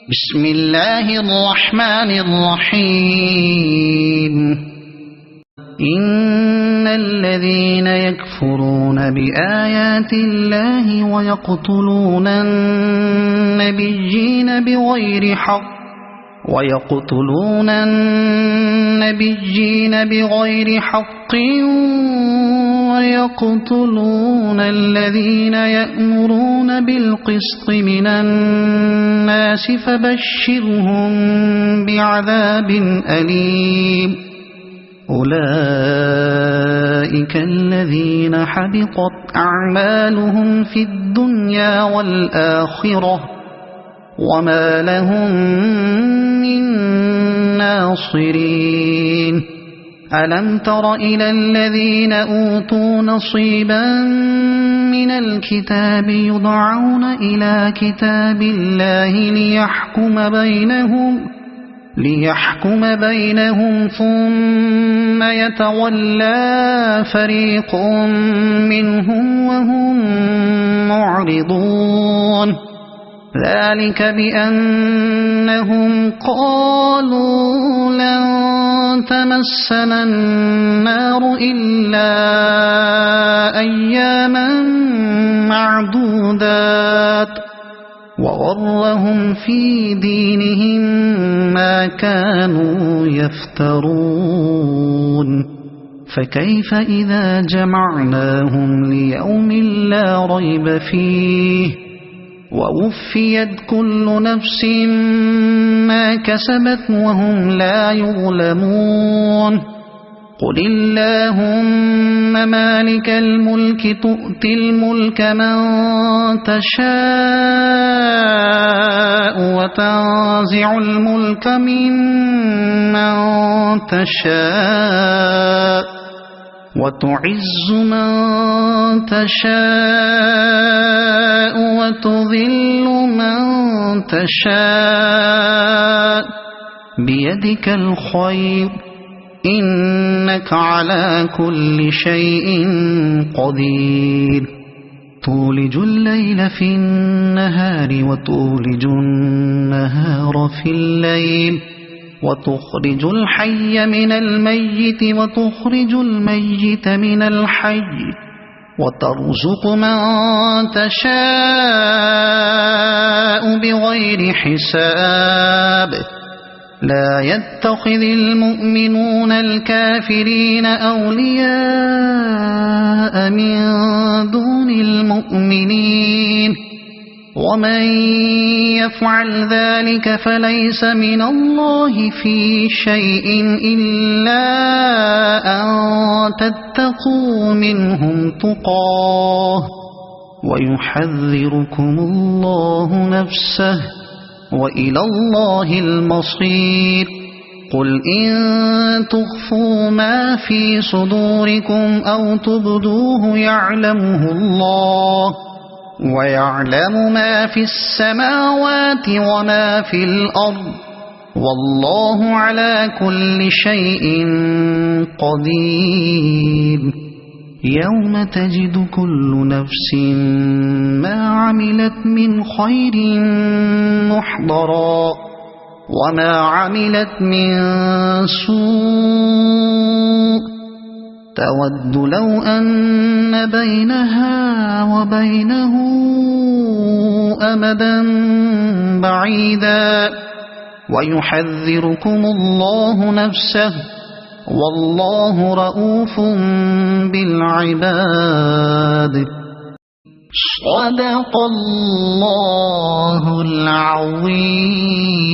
بسم الله الرحمن الرحيم إن الذين يكفرون بآيات الله ويقتلون النبيين بغير حق ويقتلون الذين يأمرون بالقسط من الناس فبشرهم بعذاب أليم أولئك الذين حبطت أعمالهم في الدنيا والآخرة وما لهم من ناصرين ألم تر إلى الذين أوتوا نصيبا من الكتاب يدعون إلى كتاب الله ليحكم بينهم ثم يتولى فريق منهم وهم معرضون ذلك بأنهم قالوا لن تمسنا النار إلا أياما معدودات وغرهم في دينهم ما كانوا يفترون فكيف إذا جمعناهم ليوم لا ريب فيه ووفيت كل نفس ما كسبت وهم لا يظلمون قل اللهم مالك الملك تؤتي الملك من تشاء وتنزع الملك ممن تشاء وتعز من تشاء وتذل من تشاء بيدك الخير إنك على كل شيء قدير تولج الليل في النهار وتولج النهار في الليل وتخرج الحي من الميت وتخرج الميت من الحي وترزق من تشاء بغير حساب لا يتخذ المؤمنون الكافرين أولياء من دون المؤمنين ومن يفعل ذلك فليس من الله في شيء إلا أن تتقوا منهم تقاه ويحذركم الله نفسه وإلى الله المصير قل إن تخفوا ما في صدوركم أو تبدوه يعلمه الله ويعلم ما في السماوات وما في الأرض والله على كل شيء قدير يوم تجد كل نفس ما عملت من خير محضرا وما عملت من سوء تود لو أن بينها وبينه أمدا بعيدا ويحذركم الله نفسه والله رؤوف بالعباد صدق الله العظيم.